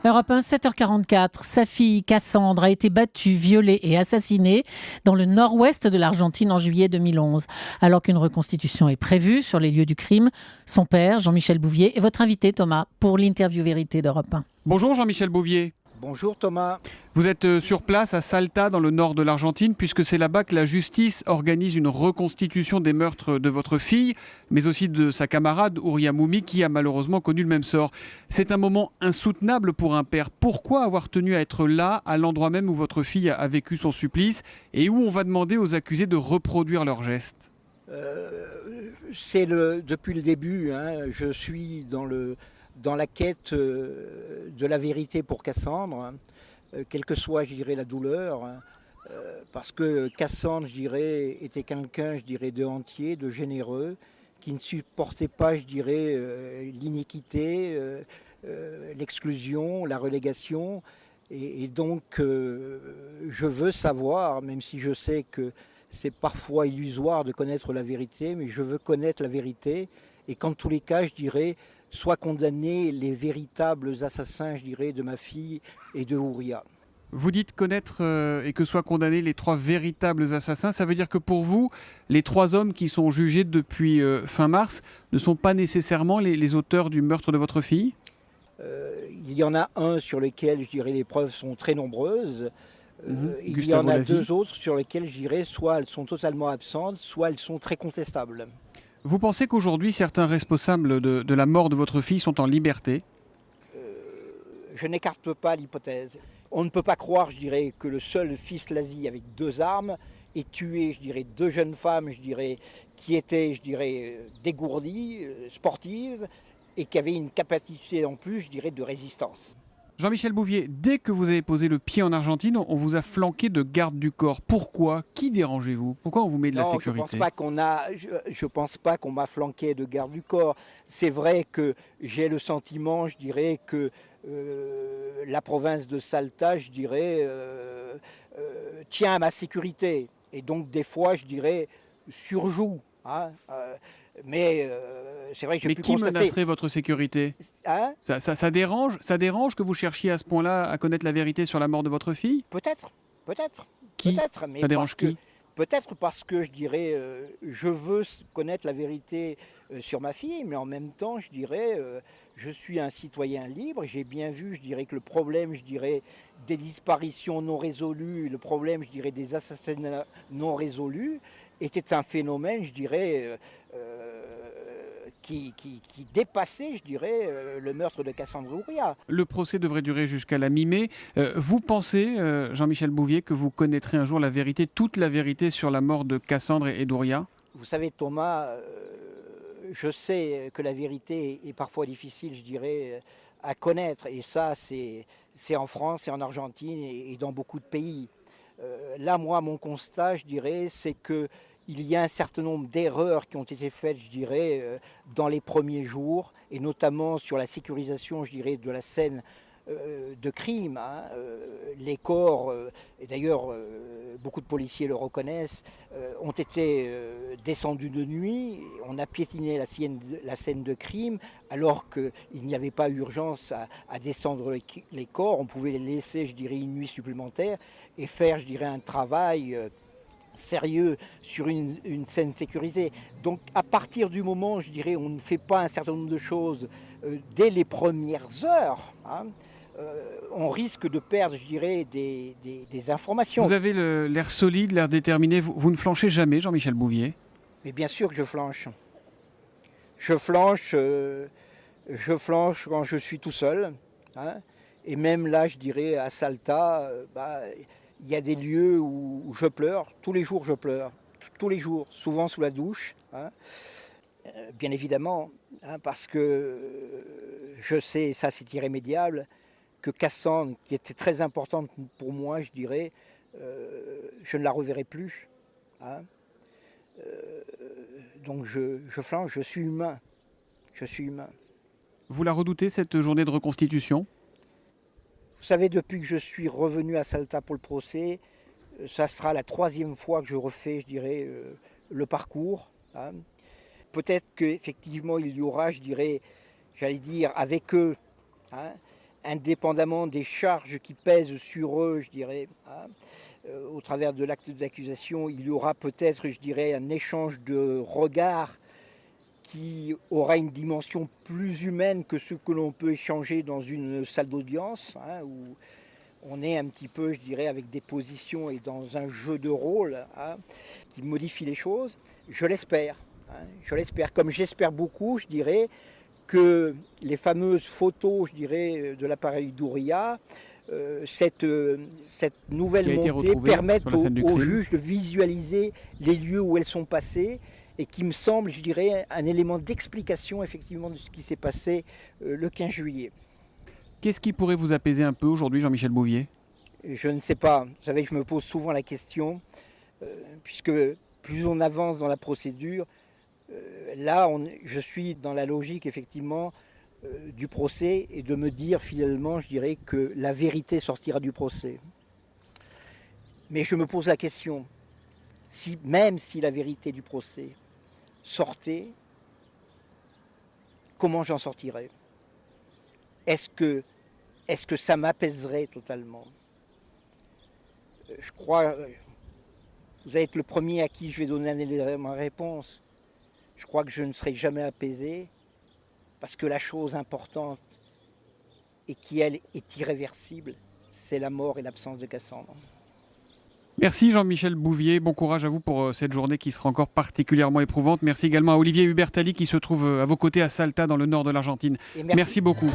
Europe 1, 7h44. Sa fille Cassandre a été battue, violée et assassinée dans le nord-ouest de l'Argentine en juillet 2011. Alors qu'une reconstitution est prévue sur les lieux du crime, son père, Jean-Michel Bouvier, est votre invité, Thomas, pour l'interview vérité d'Europe 1. Bonjour Jean-Michel Bouvier. Bonjour Thomas. Vous êtes sur place à Salta, dans le nord de l'Argentine, puisque c'est là-bas que la justice organise une reconstitution des meurtres de votre fille, mais aussi de sa camarade Ouria Moumi, qui a malheureusement connu le même sort. C'est un moment insoutenable pour un père. Pourquoi avoir tenu à être là, à l'endroit même où votre fille a vécu son supplice, et où on va demander aux accusés de reproduire leurs gestes ? Depuis le début, je suis dans la quête de la vérité pour Cassandre, quelle que soit, je dirais, la douleur, parce que Cassandre, je dirais, était quelqu'un, je dirais, de entier, de généreux, qui ne supportait pas, je dirais, l'iniquité, l'exclusion, la relégation, et donc je veux savoir, même si je sais que c'est parfois illusoire de connaître la vérité, mais je veux connaître la vérité, et qu'en tous les cas, je dirais, soient condamnés les véritables assassins, je dirais, de ma fille et de Ouria. Vous dites connaître et que soient condamnés les trois véritables assassins. Ça veut dire que pour vous, les trois hommes qui sont jugés depuis fin mars ne sont pas nécessairement les auteurs du meurtre de votre fille ? Il y en a un sur lequel, je dirais, les preuves sont très nombreuses. Il y Gustavo en a Lassi. deux autres sur lesquelles, je dirais, soit elles sont totalement absentes, soit elles sont très contestables. Vous pensez qu'aujourd'hui, certains responsables de la mort de votre fille sont en liberté ? Je n'écarte pas l'hypothèse. On ne peut pas croire, je dirais, que le seul fils Lassi avec deux armes ait tué, je dirais, deux jeunes femmes, je dirais, qui étaient, je dirais, dégourdies, sportives, et qui avaient une capacité en plus, je dirais, de résistance. Jean-Michel Bouvier, dès que vous avez posé le pied en Argentine, on vous a flanqué de gardes du corps. Pourquoi ? Qui dérangez-vous ? Pourquoi on vous met de la sécurité ? Je pense pas qu'on m'a flanqué de garde du corps. C'est vrai que j'ai le sentiment, je dirais, que la province de Salta, je dirais, tient à ma sécurité. Et donc, des fois, je dirais, surjoue. Mais c'est vrai que j'ai Mais pu qui constater... menacerait votre sécurité ? Hein. Ça dérange que vous cherchiez à ce point-là à connaître la vérité sur la mort de votre fille ? Peut-être. Qui ? Peut-être, mais Ça dérange qui ? peut-être parce que je dirais, je veux connaître la vérité sur ma fille, mais en même temps, je dirais, je suis un citoyen libre. J'ai bien vu, je dirais, que le problème, je dirais, des disparitions non résolues, le problème, je dirais, des assassinats non résolus, était un phénomène, je dirais, qui dépassait, je dirais, le meurtre de Cassandre Ouria. Le procès devrait durer jusqu'à la mi-mai. Vous pensez, Jean-Michel Bouvier, que vous connaîtrez un jour la vérité, toute la vérité sur la mort de Cassandre et d'Ouria ? Vous savez, Thomas, je sais que la vérité est parfois difficile, je dirais, à connaître. Et ça, c'est en France, c'est en Argentine et dans beaucoup de pays. Là, moi, mon constat, je dirais, c'est que il y a un certain nombre d'erreurs qui ont été faites, je dirais, dans les premiers jours, et notamment sur la sécurisation, je dirais, de la scène de crime. Les corps, et d'ailleurs beaucoup de policiers le reconnaissent, ont été descendus de nuit. On a piétiné la scène de crime alors qu'il n'y avait pas urgence à descendre les corps. On pouvait les laisser, je dirais, une nuit supplémentaire et faire, je dirais, un travail sérieux sur une scène sécurisée. Donc à partir du moment, je dirais, on ne fait pas un certain nombre de choses dès les premières heures, on risque de perdre, je dirais, des informations. Vous avez l'air solide, l'air déterminé. Vous ne flanchez jamais, Jean-Michel Bouvier ? Mais bien sûr que je flanche. Je flanche quand je suis tout seul. Et même là, je dirais, à Salta, il y a des lieux où je pleure. Tous les jours, je pleure. Tous les jours, souvent sous la douche. Bien évidemment, parce que je sais, ça c'est irrémédiable, que Cassandre, qui était très importante pour moi, je dirais, je ne la reverrai plus. Donc je flanche, je suis humain. Je suis humain. Vous la redoutez, cette journée de reconstitution ? Vous savez, depuis que je suis revenu à Salta pour le procès, ça sera la 3e fois que je refais, je dirais, le parcours. Peut-être qu'effectivement, il y aura, je dirais, j'allais dire, avec eux, indépendamment des charges qui pèsent sur eux, je dirais, hein, au travers de l'acte d'accusation, il y aura peut-être, je dirais, un échange de regards qui aura une dimension plus humaine que ce que l'on peut échanger dans une salle d'audience, hein, où on est un petit peu, je dirais, avec des positions et dans un jeu de rôle, hein, qui modifie les choses. Je l'espère. Hein, je l'espère. Comme j'espère beaucoup, je dirais, que les fameuses photos, je dirais, de l'appareil d'Ouria, cette nouvelle montée permettent aux juges de visualiser les lieux où elles sont passées et qui me semble, je dirais, un élément d'explication effectivement de ce qui s'est passé le 15 juillet. Qu'est-ce qui pourrait vous apaiser un peu aujourd'hui, Jean-Michel Bouvier ? Je ne sais pas. Vous savez, je me pose souvent la question, puisque plus on avance dans la procédure, là, je suis dans la logique, effectivement, du procès et de me dire, finalement, je dirais que la vérité sortira du procès. Mais je me pose la question, même si la vérité du procès sortait, comment j'en sortirais ? Est-ce que ça m'apaiserait totalement ? Je crois, vous allez être le premier à qui je vais donner un élément de réponse. Je crois que je ne serai jamais apaisé parce que la chose importante et qui, elle, est irréversible, c'est la mort et l'absence de Cassandre. Merci Jean-Michel Bouvier, bon courage à vous pour cette journée qui sera encore particulièrement éprouvante. Merci également à Olivier Hubertalli qui se trouve à vos côtés à Salta dans le nord de l'Argentine. Merci beaucoup.